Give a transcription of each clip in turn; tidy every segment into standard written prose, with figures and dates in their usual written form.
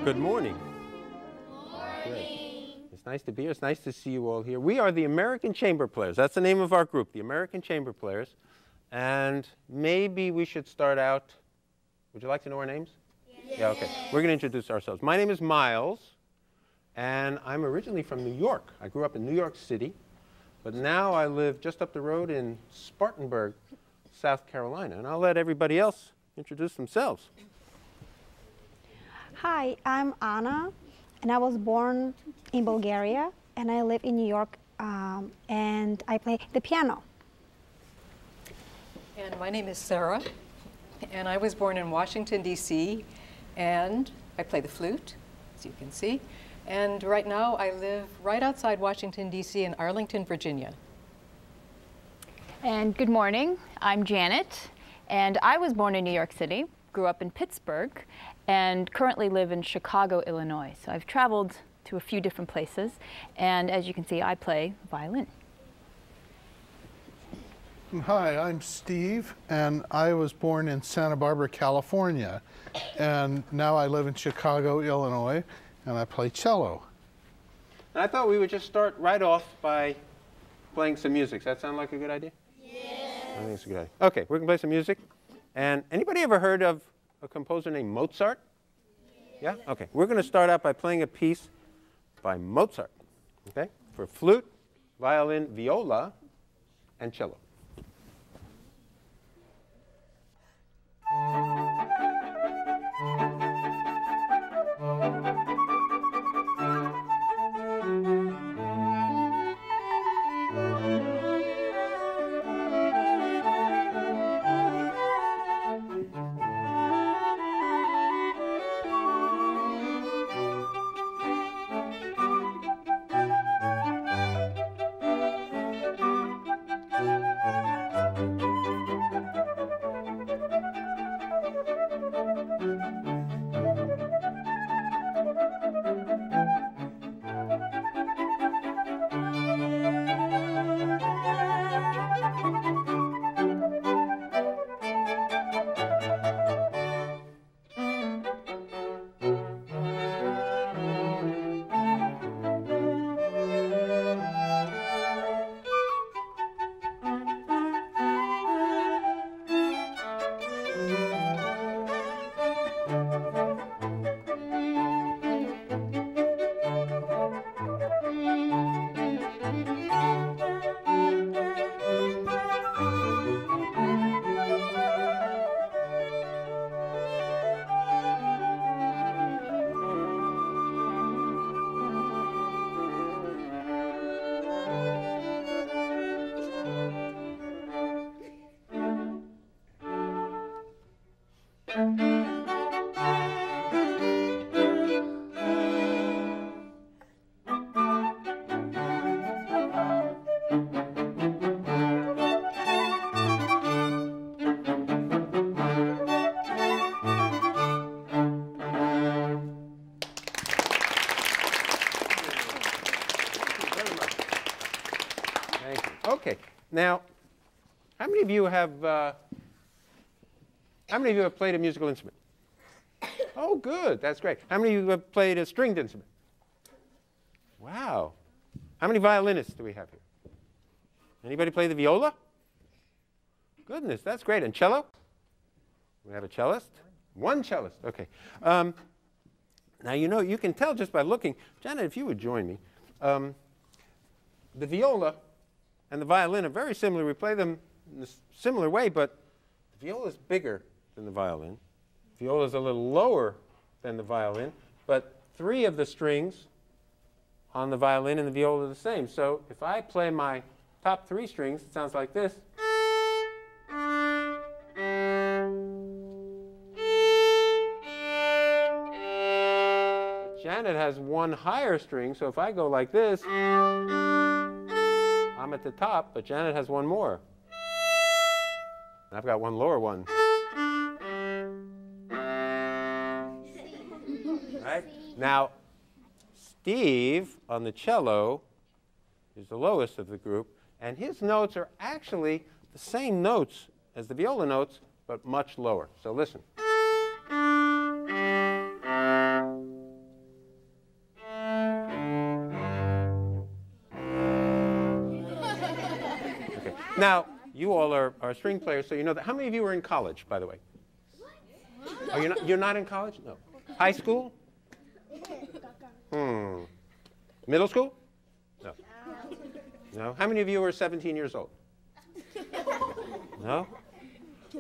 Good morning. Good. It's nice to be here. It's nice to see you all here. We are the American Chamber Players. That's the name of our group, the American Chamber Players. And maybe we should start out. Would you like to know our names? Yes. Yeah, okay. We're going to introduce ourselves. My name is Miles, and I'm originally from New York. I grew up in New York City, but now I live just up the road in Spartanburg, South Carolina. And I'll let everybody else introduce themselves. Hi, I'm Anna, and I was born in Bulgaria, and I live in New York, and I play the piano. And my name is Sarah, and I was born in Washington, D.C., and I play the flute, as you can see. And right now I live right outside Washington, D.C. in Arlington, Virginia. And good morning, I'm Janet, and I was born in New York City, grew up in Pittsburgh, and currently live in Chicago, Illinois. So I've traveled to a few different places, and as you can see, I play violin. Hi, I'm Steve, and I was born in Santa Barbara, California, and now I live in Chicago, Illinois, and I play cello. And I thought we would just start right off by playing some music. Does that sound like a good idea? Yes. I think it's a good idea. Okay, we're going to play some music. And anybody ever heard of a composer named Mozart? Yeah? Okay. We're going to start out by playing a piece by Mozart, okay, for flute, violin, viola, and cello. Okay. Now, how many of you have played a musical instrument? Oh, good. That's great. How many of you have played a stringed instrument? Wow. How many violinists do we have here? Anybody play the viola? Goodness, that's great. And cello? We have a cellist? One cellist. Okay. Now, you know, you can tell just by looking. Janet, if you would join me. The viola and the violin are very similar. We play them in a similar way, but the viola is bigger than the violin. The viola is a little lower than the violin, but 3 of the strings on the violin and the viola are the same. So if I play my top 3 strings, it sounds like this. But Janet has 1 higher string, so if I go like this, I'm at the top, but Janet has 1 more. And I've got 1 lower one. Right? Now, Steve on the cello is the lowest of the group, and his notes are actually the same notes as the viola notes, but much lower. So listen. Okay. Now, you all are string players, so you know that. How many of you are in college, by the way? Oh, you're not in college? No. High school? Middle school? No. No? How many of you are 17 years old? No?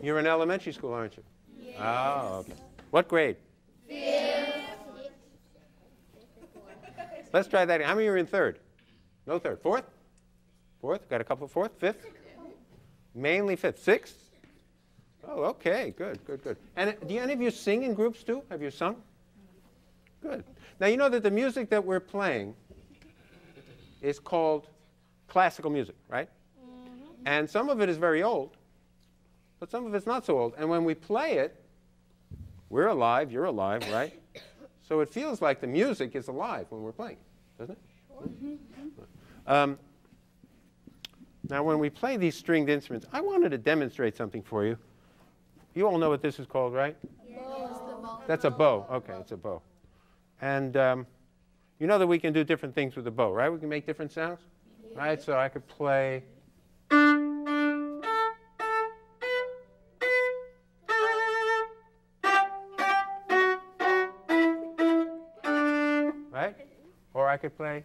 You're in elementary school, aren't you? Yes. Oh, okay. What grade? 5th. Let's try that again. How many are in 3rd? No 3rd. 4th? 4th? Got a couple of 4th? 5th? Mainly 5th. 6th? Oh, okay. Good, good, good. And do any of you sing in groups too? Have you sung? Good. Now, you know that the music that we're playing is called classical music, right? Mm-hmm. And some of it is very old, but some of it's not so old. And when we play it, we're alive, you're alive, right? So it feels like the music is alive when we're playing, doesn't it? Mm-hmm. Now, when we play these stringed instruments, I wanted to demonstrate something for you. You all know what this is called, right? Yes. That's a bow. Okay, it's a bow. And you know that we can do different things with the bow, right? We can make different sounds, right? So I could play. Right? Or I could play.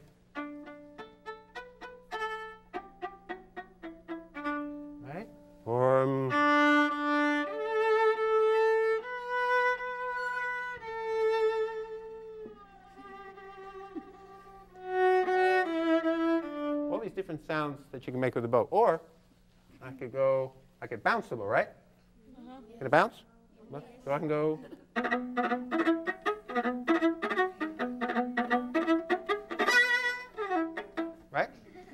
Right? Or all these different sounds that you can make with the bow. Or I could bounce the bow, right? Can it bounce? So I can go. Right?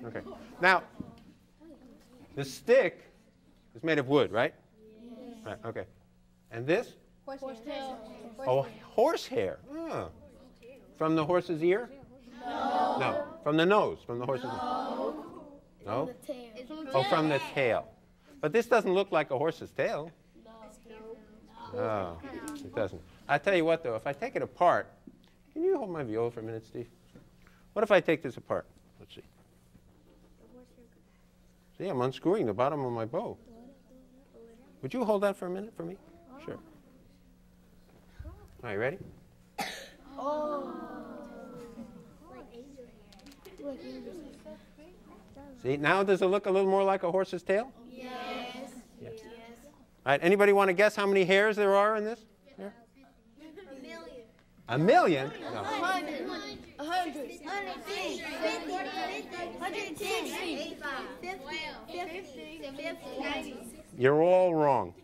Okay. Now, the stick is made of wood, right? Yes. Right, okay. And this? Horsehair. Oh, horsehair. Oh. From the horse's ear? No. No. From the nose? From the horse's nose? No? From the tail. Oh, from the tail. But this doesn't look like a horse's tail. No, it doesn't. I tell you what, though, if I take it apart, can you hold my viola for a minute, Steve? What if I take this apart? Let's see. See, I'm unscrewing the bottom of my bow. Would you hold that for a minute for me? Sure. Are you ready? See, now does it look a little more like a horse's tail? Yes. Yes. All right, anybody want to guess how many hairs there are in this? Here? A million? No. 100. 160. 110. 50. You're all wrong.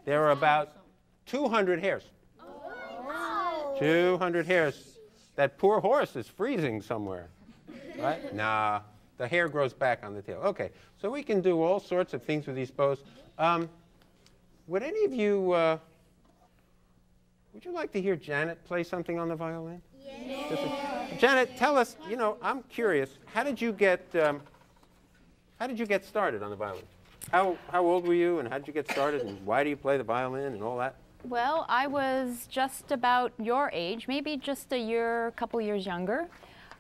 There are about 200 hairs. 200 hairs. That poor horse is freezing somewhere. Right? Nah, the hair grows back on the tail. Okay, so we can do all sorts of things with these bows. Would any of you, would you like to hear Janet play something on the violin? Yes. Janet, tell us, you know, I'm curious, how did you get started on the violin? How old were you, and how did you get started, and why do you play the violin and all that? Well, I was just about your age, maybe just a couple years younger.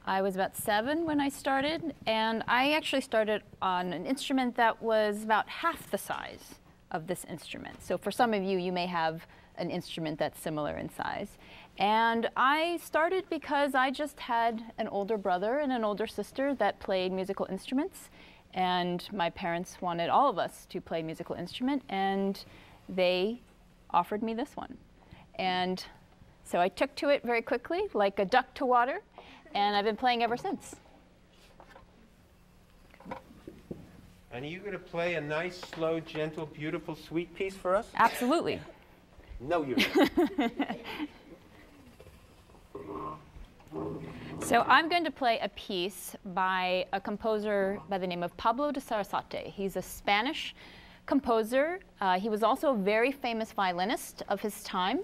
I was about 7 when I started, and I actually started on an instrument that was about half the size of this instrument. So for some of you, you may have an instrument that's similar in size. And I started because I just had an older brother and an older sister that played musical instruments, and my parents wanted all of us to play musical instrument, and they offered me this one. And so I took to it very quickly, like a duck to water, and I've been playing ever since. And are you going to play a nice, slow, gentle, beautiful, sweet piece for us? Absolutely. No, you're not. So I'm going to play a piece by a composer by the name of Pablo de Sarasate. He's a Spanish composer. He was also a very famous violinist of his time.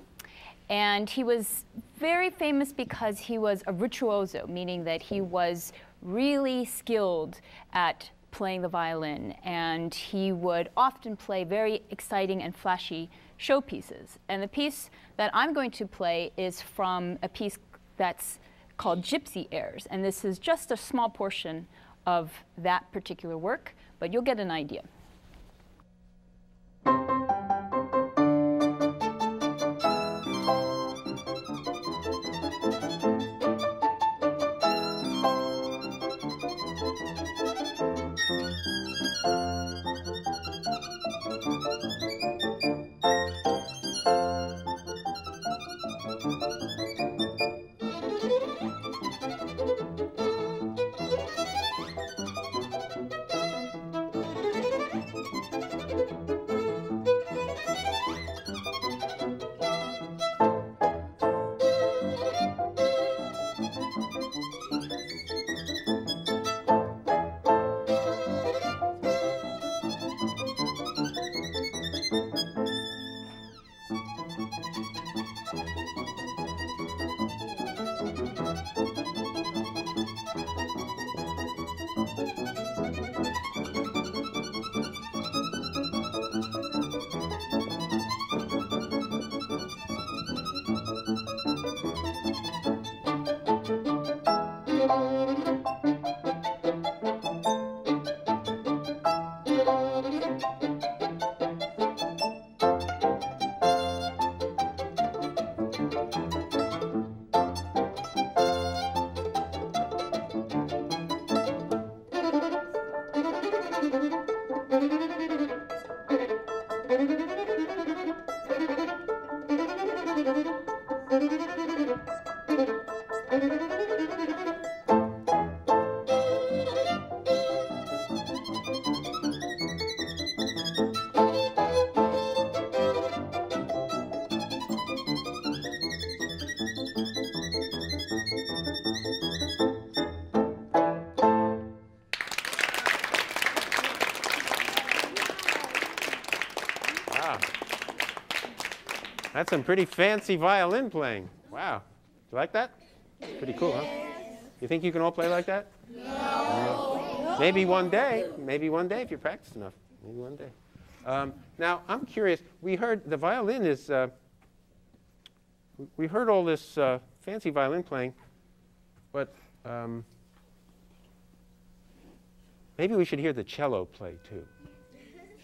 And he was very famous because he was a virtuoso, meaning that he was really skilled at playing the violin. And he would often play very exciting and flashy showpieces. And the piece that I'm going to play is from a piece that's called Gypsy Airs. And this is just a small portion of that particular work, but you'll get an idea. That's some pretty fancy violin playing. Wow. You like that? Pretty cool, huh? You think you can all play like that? No. Maybe one day. Maybe one day if you practice enough. Maybe one day. Now, I'm curious. We heard the violin is, we heard all this fancy violin playing, but maybe we should hear the cello play too.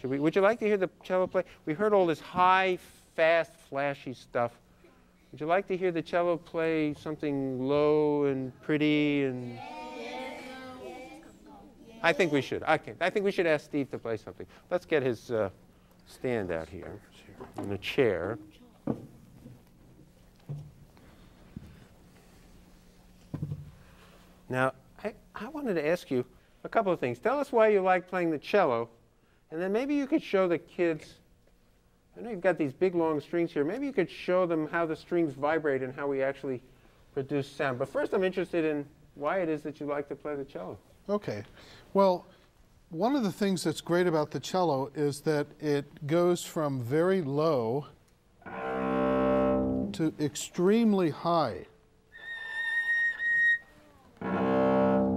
Would you like to hear the cello play? We heard all this high, fast, flashy stuff. Would you like to hear the cello play something low and pretty? And I think we should. I think we should ask Steve to play something. Let's get his stand out here in a chair. Now, I wanted to ask you a couple of things. Tell us why you like playing the cello, and then maybe you could show the kids. I know you've got these big, long strings here. Maybe you could show them how the strings vibrate and how we actually produce sound. But first, I'm interested in why it is that you like to play the cello. Okay. Well, one of the things that's great about the cello is that it goes from very low to extremely high.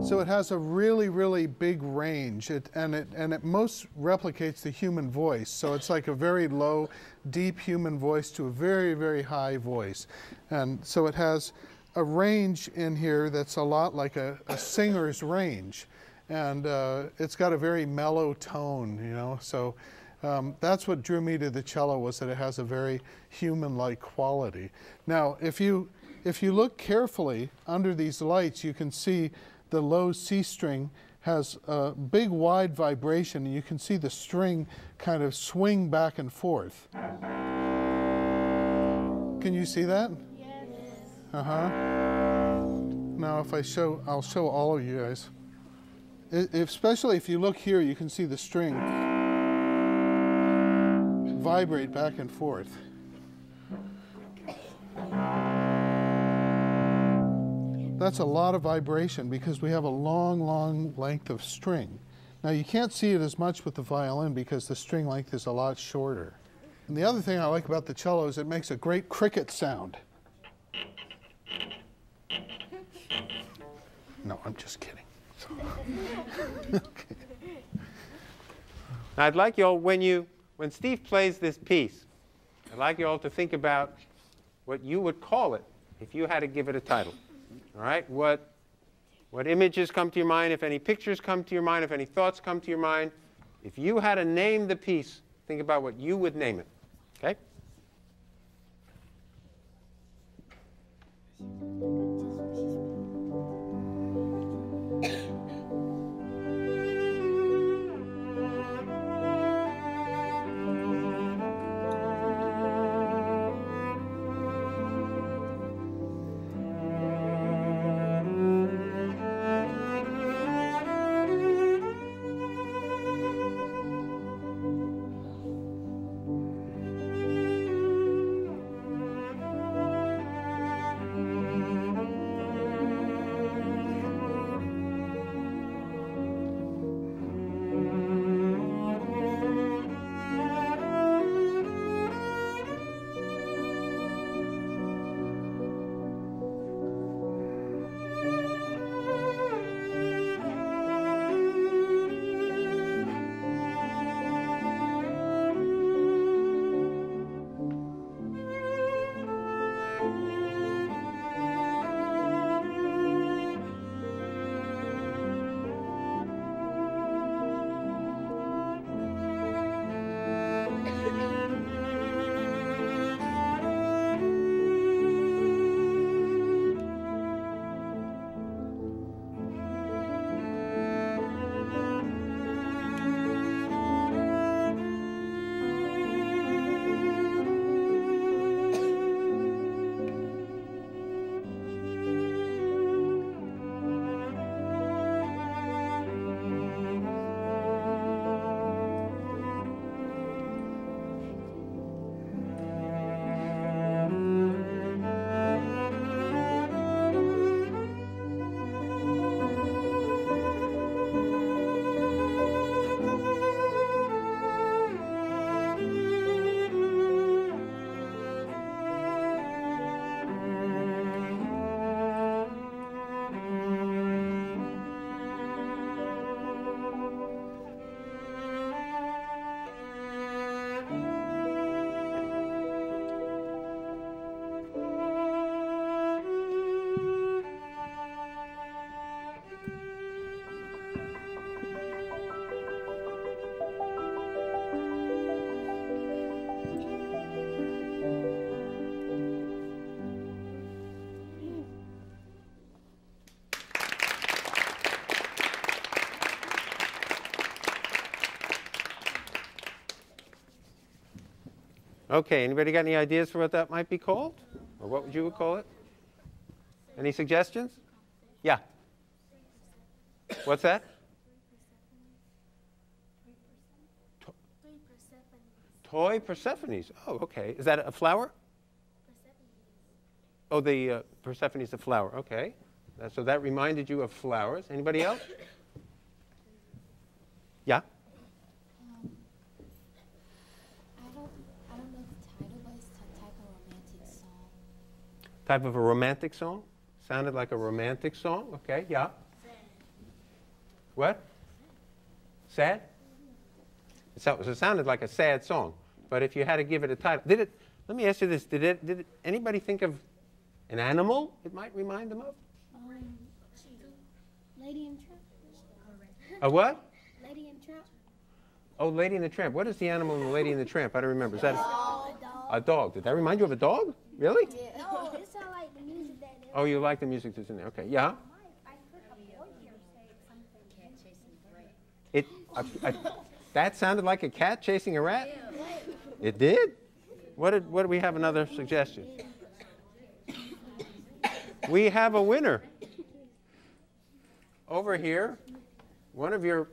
So it has a really, really big range, and it most replicates the human voice. So it's like a very low, deep human voice to a very, very high voice. And so it has a range in here that's a lot like a singer's range. And it's got a very mellow tone, you know. So that's what drew me to the cello, was that it has a very human-like quality. Now, if you look carefully under these lights, you can see the low C string has a big wide vibration, and you can see the string kind of swing back and forth. Can you see that? Yes. Now if I'll show all of you guys. Especially if you look here, you can see the string vibrate back and forth. That's a lot of vibration because we have a long, long length of string. Now you can't see it as much with the violin because the string length is a lot shorter. And the other thing I like about the cello is it makes a great cricket sound. No, I'm just kidding. Okay. Now I'd like you all, when Steve plays this piece, I'd like you all to think about what you would call it if you had to give it a title. All right, what what images come to your mind, if any pictures come to your mind, if any thoughts come to your mind. If you had to name the piece, think about what you would name it. Okay? Okay, anybody got any ideas for what that might be called? Or what would you call it? Any suggestions? Yeah. What's that? Toy Persephones. Oh, okay. Is that a flower? Oh, the Persephone is a flower. Okay. So that reminded you of flowers. Anybody else? Yeah? I don't know the title, but it's a type of romantic song. Type of a romantic song? Sounded like a romantic song. Okay, yeah. Sad. What? Sad? So it sounded like a sad song. But if you had to give it a title, let me ask you this, did anybody think of an animal it might remind them of? Lady and Tramp. A what? Lady and Tramp. Oh, Lady and the Tramp. What is the animal in the Lady and the Tramp? I don't remember. Is that A dog. a dog? Did that remind you of a dog? Really? Yeah. No, it sounded like the music that. Oh, you like the music that's in there. Okay, yeah. That sounded like a cat chasing a rat? It did? What do we have another suggestion? We have a winner. Over here, one of your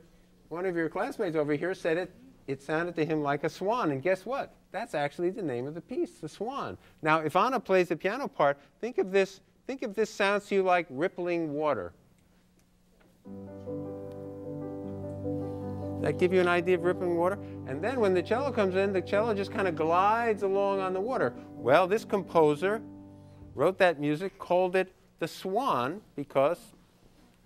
classmates over here said it sounded to him like a swan, and guess what? That's actually the name of the piece, the swan. Now, if Anna plays the piano part, think of this sounds to you like rippling water. That give you an idea of rippling water? And then when the cello comes in, the cello just kind of glides along on the water. Well, this composer wrote that music, called it the swan, because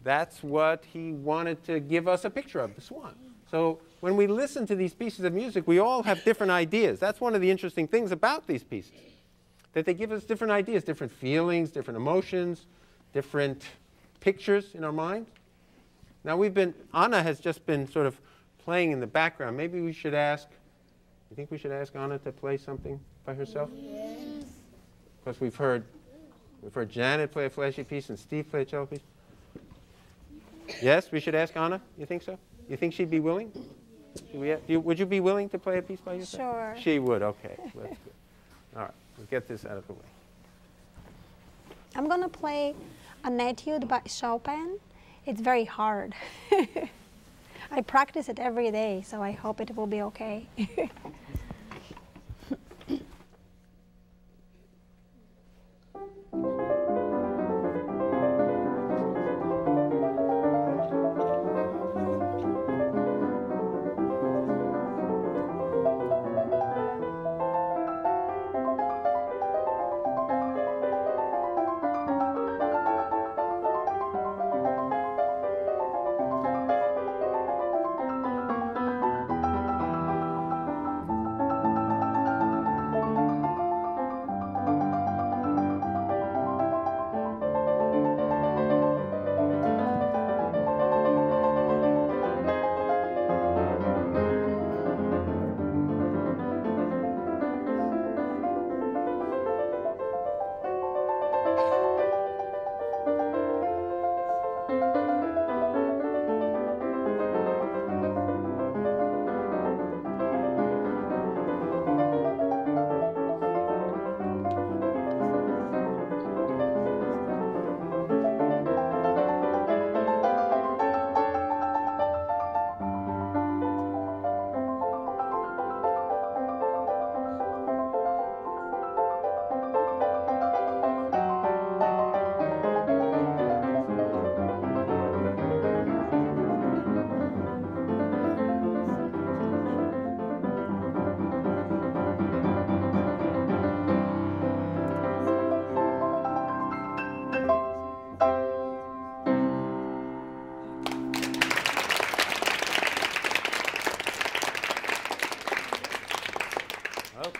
that's what he wanted to give us a picture of, the swan. So when we listen to these pieces of music, we all have different ideas. That's one of the interesting things about these pieces, that they give us different ideas, different feelings, different emotions, different pictures in our minds. Now Anna has just been sort of playing in the background. Maybe we should ask, you think we should ask Anna to play something by herself? Yes. Because we've heard Janet play a flashy piece and Steve play a cello piece. Yes, we should ask Anna? You think so? You think she'd be willing? Would you be willing to play a piece by yourself? Sure. She would, okay. That's good. All right, we'll get this out of the way. I'm going to play an etude by Chopin. It's very hard. I practice it every day, so I hope it will be okay.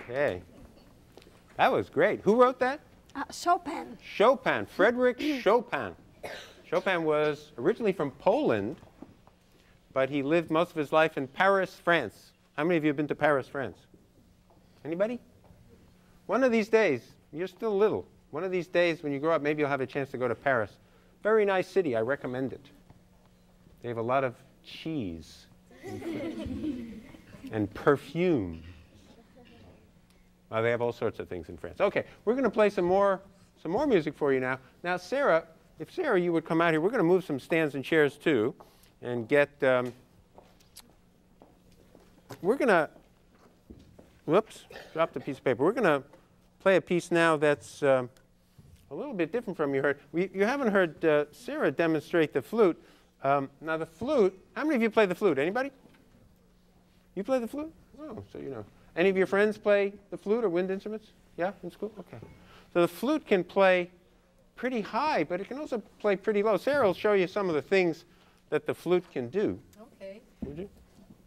Okay. That was great. Who wrote that? Chopin. Chopin, Frederick Chopin. Chopin was originally from Poland, but he lived most of his life in Paris, France. How many of you have been to Paris, France? Anybody? One of these days, you're still little. One of these days when you grow up, maybe you'll have a chance to go to Paris. Very nice city. I recommend it. They have a lot of cheese and perfume. They have all sorts of things in France. Okay, we're going to play some more music for you now. Now, Sarah, if Sarah, you would come out here, we're going to move some stands and chairs too, and get. We're going to. Whoops! Dropped a piece of paper. We're going to play a piece now that's a little bit different from you heard. You haven't heard Sarah demonstrate the flute. Now the flute. How many of you play the flute? Anybody? You play the flute? Oh, so you know. Any of your friends play the flute or wind instruments? Yeah, in school? Okay. So the flute can play pretty high, but it can also play pretty low. Sarah will show you some of the things that the flute can do. Okay. Would you?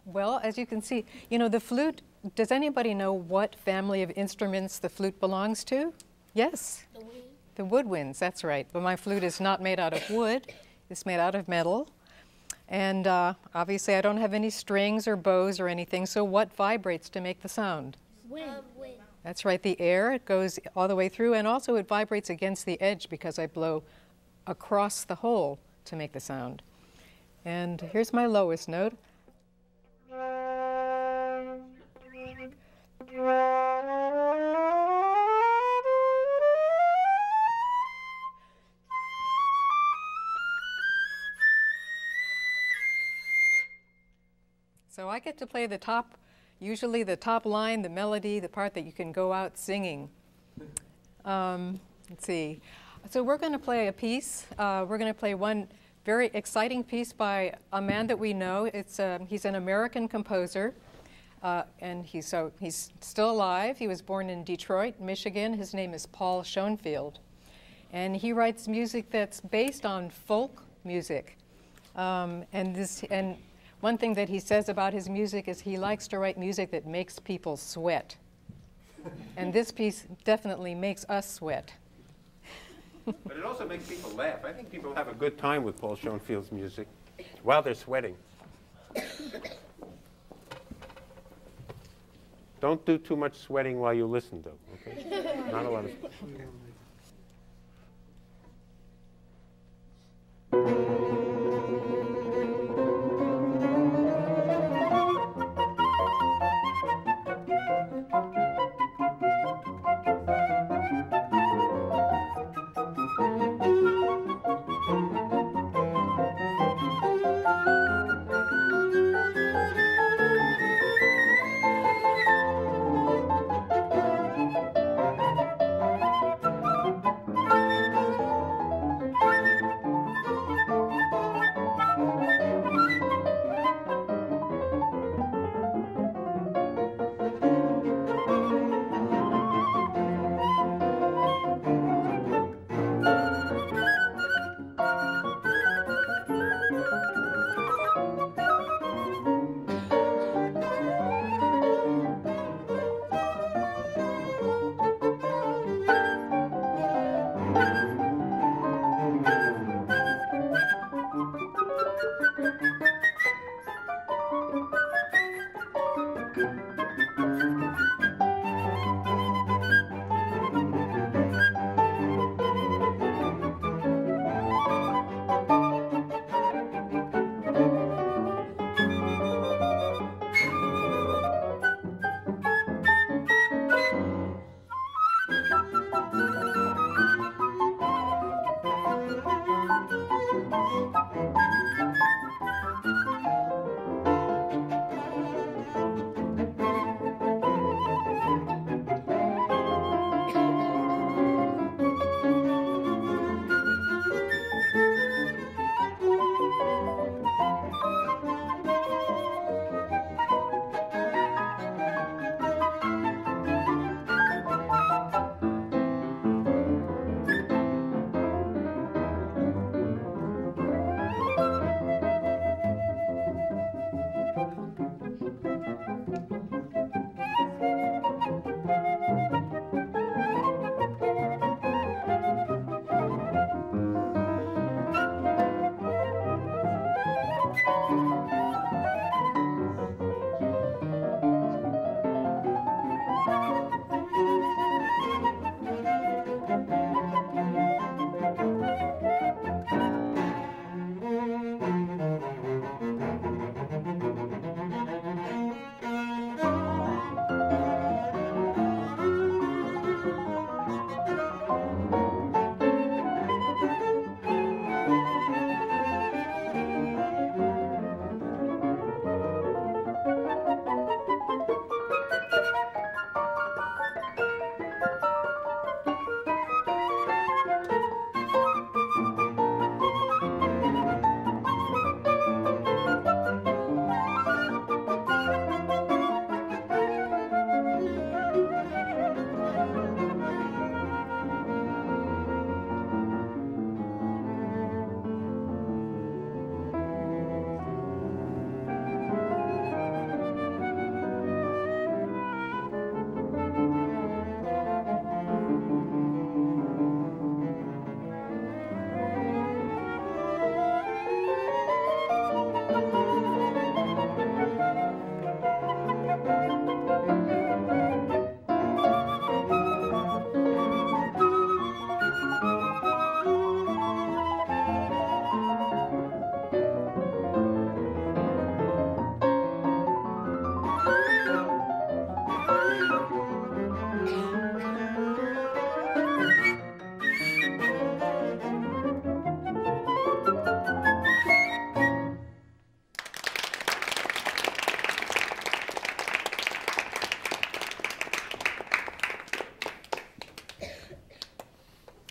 Well, as you can see, you know, the flute, does anybody know what family of instruments the flute belongs to? Yes. The wind. The woodwinds, that's right. But my flute is not made out of wood. It's made out of metal. And obviously I don't have any strings or bows or anything, so what vibrates to make the sound? Wind. That's right, the air, it goes all the way through, and also it vibrates against the edge because I blow across the hole to make the sound. And here's my lowest note. So I get to play the top, usually the top line, the melody, the part that you can go out singing. Let's see. So we're going to play a piece. We're going to play one very exciting piece by a man that we know. He's an American composer, and he's still alive. He was born in Detroit, Michigan. His name is Paul Schoenfield. And he writes music that's based on folk music. And one thing that he says about his music is he likes to write music that makes people sweat. And this piece definitely makes us sweat. But it also makes people laugh. I think people have a good time with Paul Schoenfield's music while they're sweating. Don't do too much sweating while you listen, though, okay? Not a lot of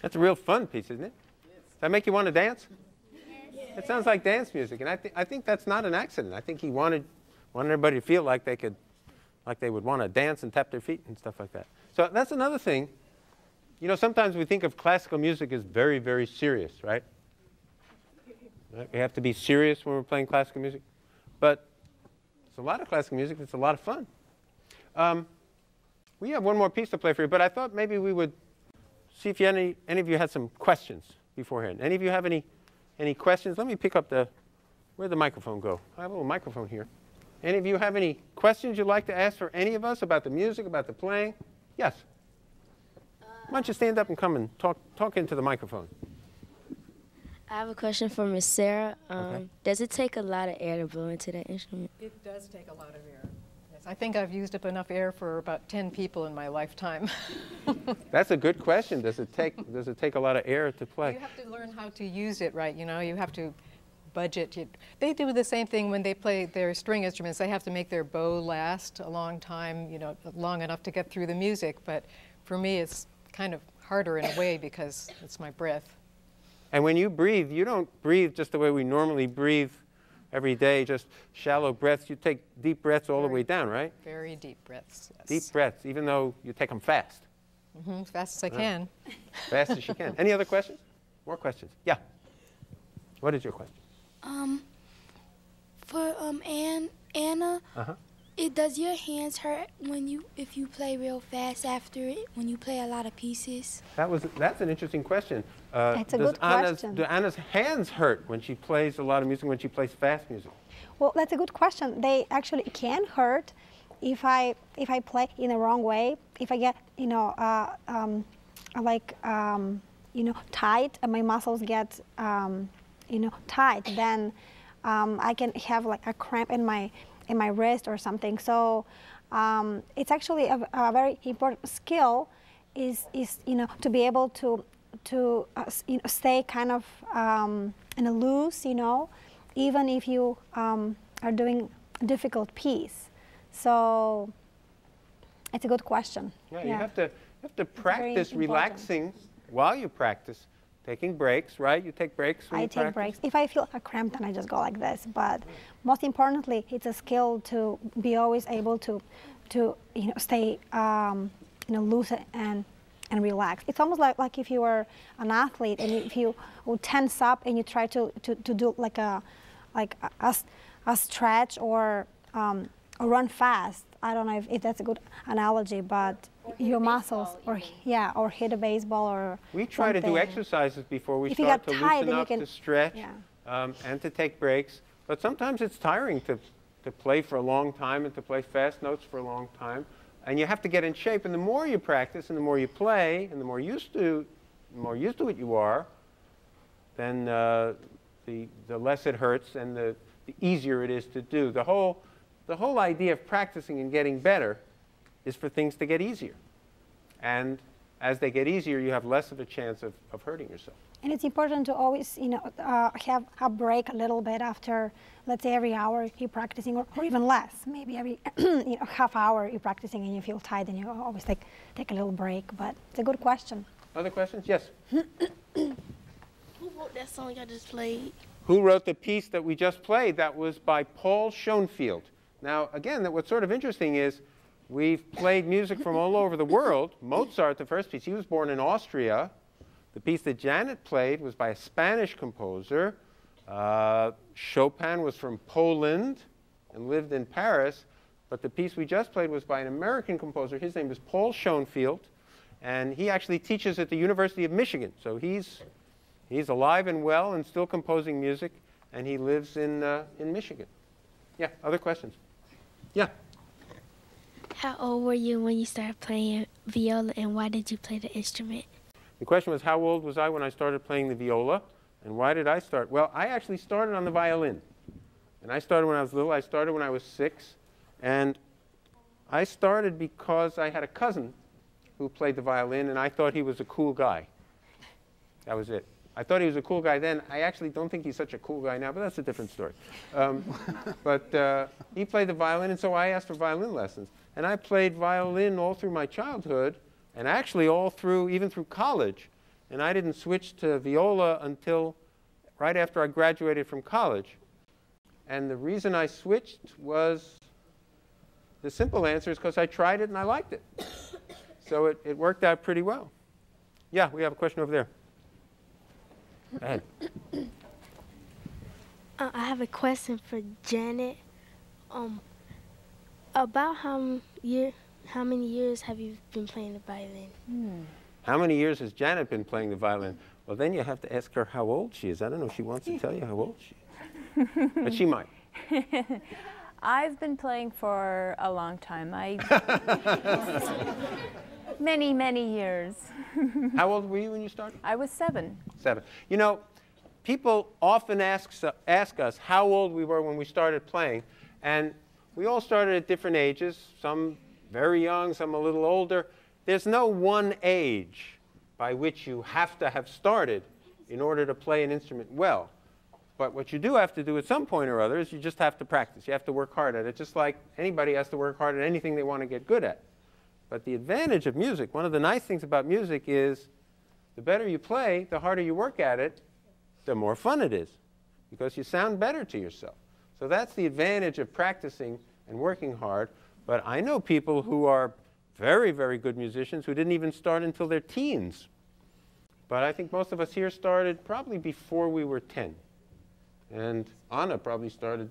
That's a real fun piece, isn't it? Yes. Does that make you want to dance? Yes. It sounds like dance music, and I think that's not an accident. I think he wanted everybody to feel like they would want to dance and tap their feet and stuff like that. So that's another thing. You know, sometimes we think of classical music as very, very serious, right? We have to be serious when we're playing classical music. But there's a lot of classical music that's a lot of fun. We have one more piece to play for you, but I thought maybe we would see if any of you had some questions beforehand. Any of you have any questions? Let me pick up where'd the microphone go? I have a little microphone here. Any of you have any questions you'd like to ask for any of us about the music, about the playing? Yes. Why don't you stand up and come and talk into the microphone? I have a question for Miss Sarah. Okay. Does it take a lot of air to blow into that instrument? It does take a lot of air. Yes, I think I've used up enough air for about 10 people in my lifetime. That's a good question. Does it take a lot of air to play? You have to learn how to use it right, you know. You have to budget. They do the same thing when they play their string instruments. They have to make their bow last a long time, you know, long enough to get through the music. But for me, it's kind of harder in a way because it's my breath. And when you breathe, you don't breathe just the way we normally breathe every day, just shallow breaths. You take deep breaths all the way down, right? Very deep breaths, yes. Deep breaths, even though you take them fast. As fast as I can. Fast as you can. Any other questions? More questions? Yeah. What is your question? For Anna, Uh-huh. Does your hands hurt if you play real fast after it, when you play a lot of pieces? That's an interesting question. That's a good question. Do Anna's hands hurt when she plays a lot of music, when she plays fast music? Well, that's a good question. They actually can hurt if I play in the wrong way. If I get tight and my muscles get tight, then I can have like a cramp in my wrist or something. So it's actually a very important skill is to be able to stay kind of in a loose, even if you are doing a difficult piece. So it's a good question. Yeah, you have to practice relaxing while you practice. Taking breaks, right? You take breaks when you practice? I take breaks. If I feel a cramp, then I just go like this. But most importantly, it's a skill to be always able to stay loose and relax. It's almost like if you were an athlete and if you would tense up and you try to do like a stretch or run fast. I don't know if that's a good analogy, but your muscles, or hit a baseball or we try something. to do exercises before we start to loosen up, to stretch, and to take breaks. But sometimes it's tiring to play for a long time and to play fast notes for a long time. And you have to get in shape. And the more you practice and the more you play and the more used to it you are, then the less it hurts and the easier it is to do. The whole idea of practicing and getting better is for things to get easier. And as they get easier, you have less of a chance of hurting yourself. And it's important to always, have a break a little bit after, let's say, every hour you're practicing, or even less. Maybe every half hour you're practicing and you feel tired, and you always take a little break. But it's a good question. Other questions? Yes. Who wrote that song I just played? Who wrote the piece that we just played? That was by Paul Schoenfield. Now, again, what's sort of interesting is we've played music from all over the world. Mozart, the first piece, he was born in Austria. The piece that Janet played was by a Spanish composer. Chopin was from Poland and lived in Paris. But the piece we just played was by an American composer. His name is Paul Schoenfield. And he actually teaches at the University of Michigan. So he's alive and well and still composing music. And he lives in Michigan. Yeah, other questions? Yeah. How old were you when you started playing viola, and why did you play the instrument? The question was, how old was I when I started playing the viola, and why did I start? Well, I actually started on the violin. And I started when I was little. I started when I was 6. And I started because I had a cousin who played the violin, and I thought he was a cool guy. That was it. I thought he was a cool guy then. I actually don't think he's such a cool guy now, but that's a different story. But he played the violin, and so I asked for violin lessons. And I played violin all through my childhood, and actually even through college. And I didn't switch to viola until right after I graduated from college. And the reason I switched was, the simple answer is because I tried it and I liked it. So it worked out pretty well. Yeah, we have a question over there. Go ahead. I have a question for Janet. About how many years have you been playing the violin? How many years has Janet been playing the violin? Well, then you have to ask her how old she is. I don't know if she wants to tell you how old she is, but she might. I've been playing for a long time. Many, many years. How old were you when you started? I was 7. 7. You know, people often ask us how old we were when we started playing, and we all started at different ages, some very young, some a little older. There's no one age by which you have to have started in order to play an instrument well. But what you do have to do at some point or other is you just have to practice. You have to work hard at it, just like anybody has to work hard at anything they want to get good at. But the advantage of music, one of the nice things about music is the better you play, the harder you work at it, the more fun it is, because you sound better to yourself. So that's the advantage of practicing and working hard. But I know people who are very, very good musicians who didn't even start until their teens. But I think most of us here started probably before we were 10. And Anna probably started.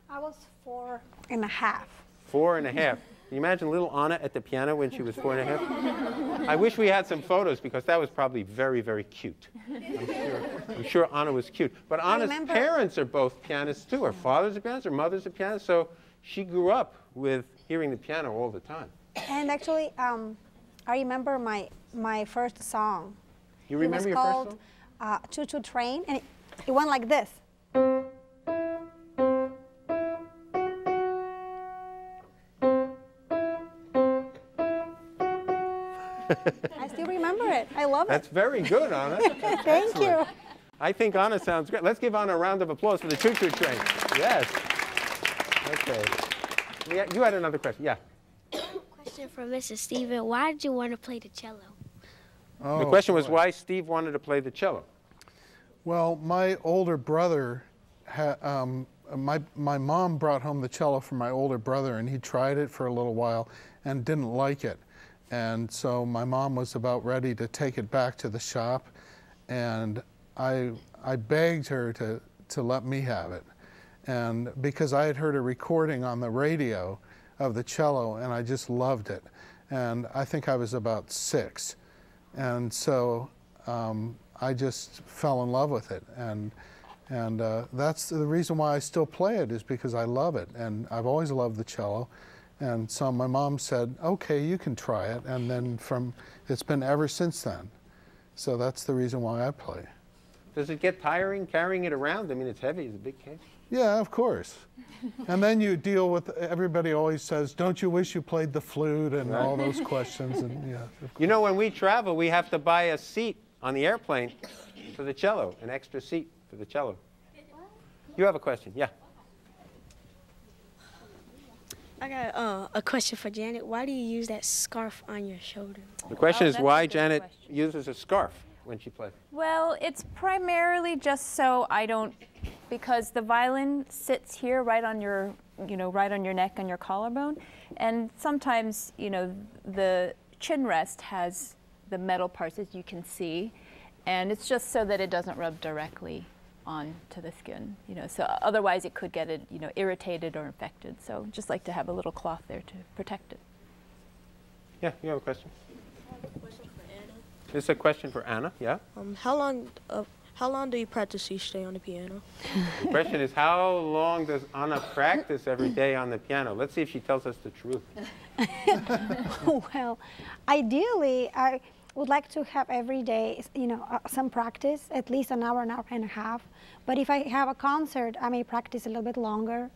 I was 4 and a half. 4 and a half. Can you imagine little Anna at the piano when she was 4 and a half? I wish we had some photos because that was probably very, very cute. I'm sure Anna was cute. But Anna's parents are both pianists too. Her father's a pianist, her mother's a pianist. So she grew up with hearing the piano all the time. And actually, I remember my first song. You remember your first song? It was called Choo Choo Train, and it went like this. I still remember it. I love it. That's very good, Anna. Thank you. I think Anna sounds great. Let's give Anna a round of applause for the Choo Choo Train. Yes. Okay. You had another question. Yeah. Question for Mr. Steven. Why did you want to play the cello? Oh, the question was why Steve wanted to play the cello. Well, my older brother, my mom brought home the cello for my older brother, and he tried it for a little while and didn't like it. And so my mom was about ready to take it back to the shop, and I begged her to let me have it. And because I had heard a recording on the radio of the cello, and I just loved it. And I think I was about 6. And so I just fell in love with it. And that's the reason why I still play it, is because I love it. And I've always loved the cello. And so my mom said, okay, you can try it. And then it's been ever since then. So that's the reason why I play. Does it get tiring carrying it around? I mean, it's heavy. It's a big case. Yeah, of course. And then you deal with, everybody always says, don't you wish you played the flute, and all those questions. And yeah. You know, when we travel, we have to buy a seat on the airplane for the cello, an extra seat for the cello. You have a question? Yeah. I got a question for Janet. Why do you use that scarf on your shoulder? The question is that's why a good Janet question. uses a scarf when she plays. Well, it's primarily just so I don't, because the violin sits here right on your, right on your neck and your collarbone, and sometimes, the chin rest has the metal parts, as you can see, and it's just so that it doesn't rub directly onto the skin, so otherwise it could get it, irritated or infected. So just like to have a little cloth there to protect it. Yeah, you have a question? This is a question for Anna, yeah? How long do you practice each day on the piano? The question is, how long does Anna practice every day on the piano? Let's see if she tells us the truth. Well, ideally, I would like to have every day, some practice, at least an hour and a half. But if I have a concert, I may practice a little bit longer,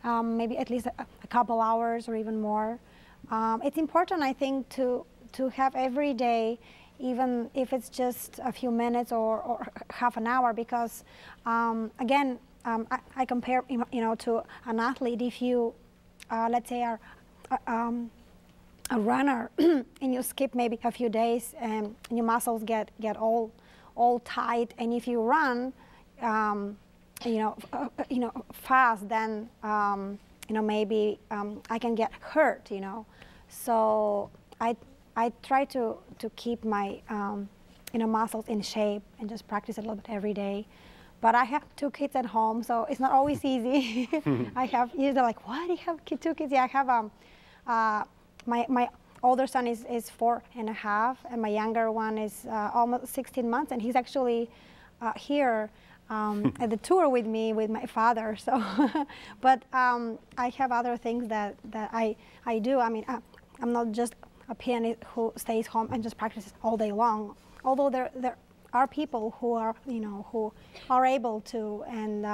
maybe at least a couple hours or even more. It's important, I think, to have every day, even if it's just a few minutes or half an hour, because again, I compare, to an athlete. If you, let's say, are a runner and you skip maybe a few days, and your muscles get all tight, and if you run, fast, then maybe I can get hurt, So I try to keep my muscles in shape and just practice a little bit every day. But I have 2 kids at home, so it's not always easy. I have usually like, what, do you have 2 kids? Yeah, I have my older son is 4.5, and my younger one is almost 16 months, and he's actually here at the tour with me with my father. So, but I have other things that I do. I mean, I'm not just a pianist who stays home and just practices all day long. Although there are people who are, who are able to, and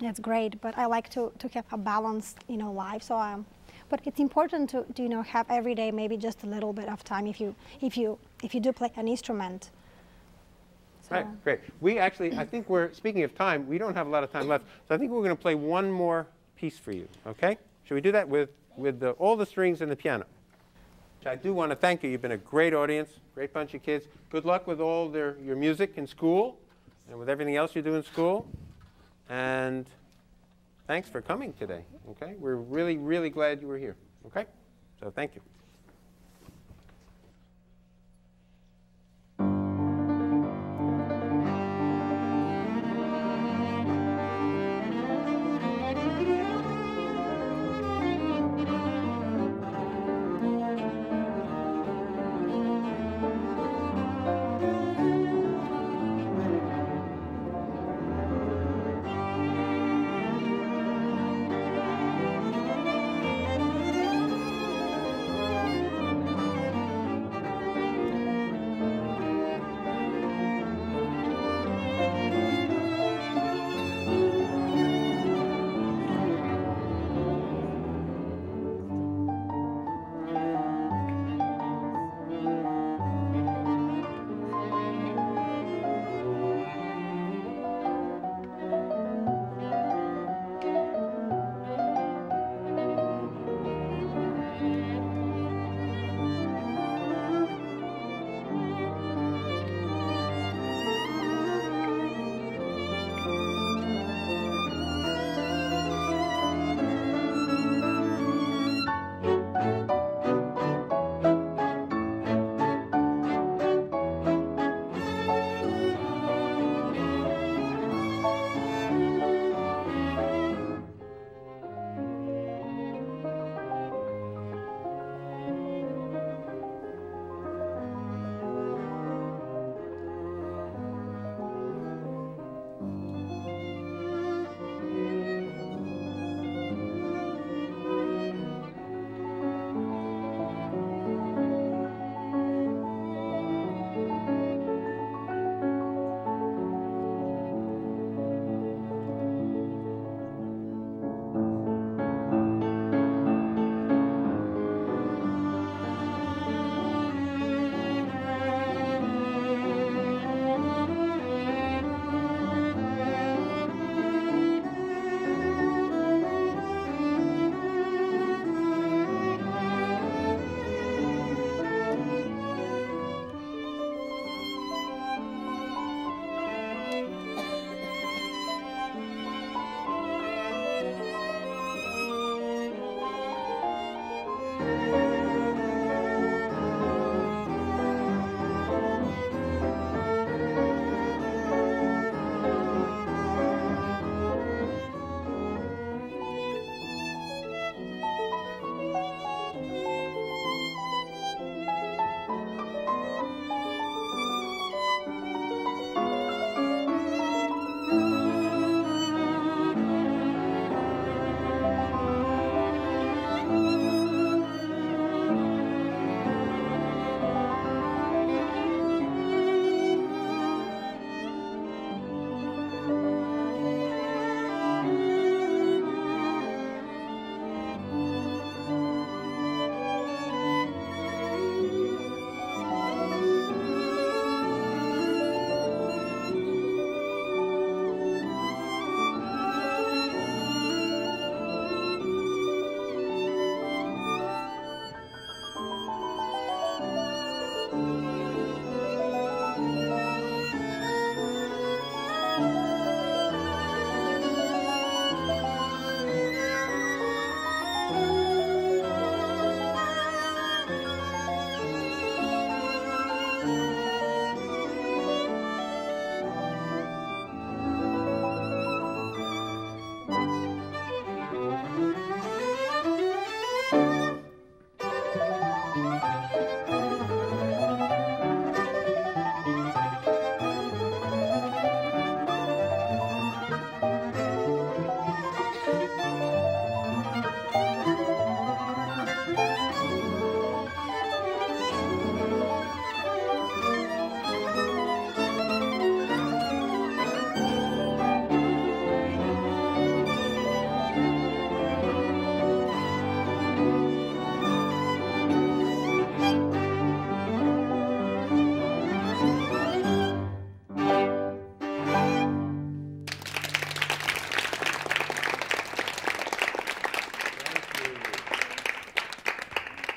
that's great. But I like to have a balanced, life. So, but it's important to have every day maybe just a little bit of time if you do play an instrument. So. Right, great. We actually, I think speaking of time, we don't have a lot of time left. So I think we're going to play one more piece for you, okay? Should we do that with all the strings and the piano? I do want to thank you. You've been a great audience, great bunch of kids. Good luck with all your music in school and with everything else you do in school. And thanks for coming today, okay? We're really, really glad you were here, okay? So thank you.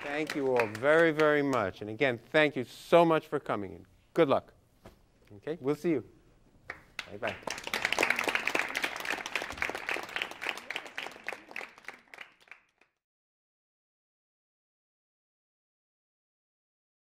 Thank you all very, very much. And again, thank you so much for coming in. Good luck. Okay, we'll see you. Bye-bye.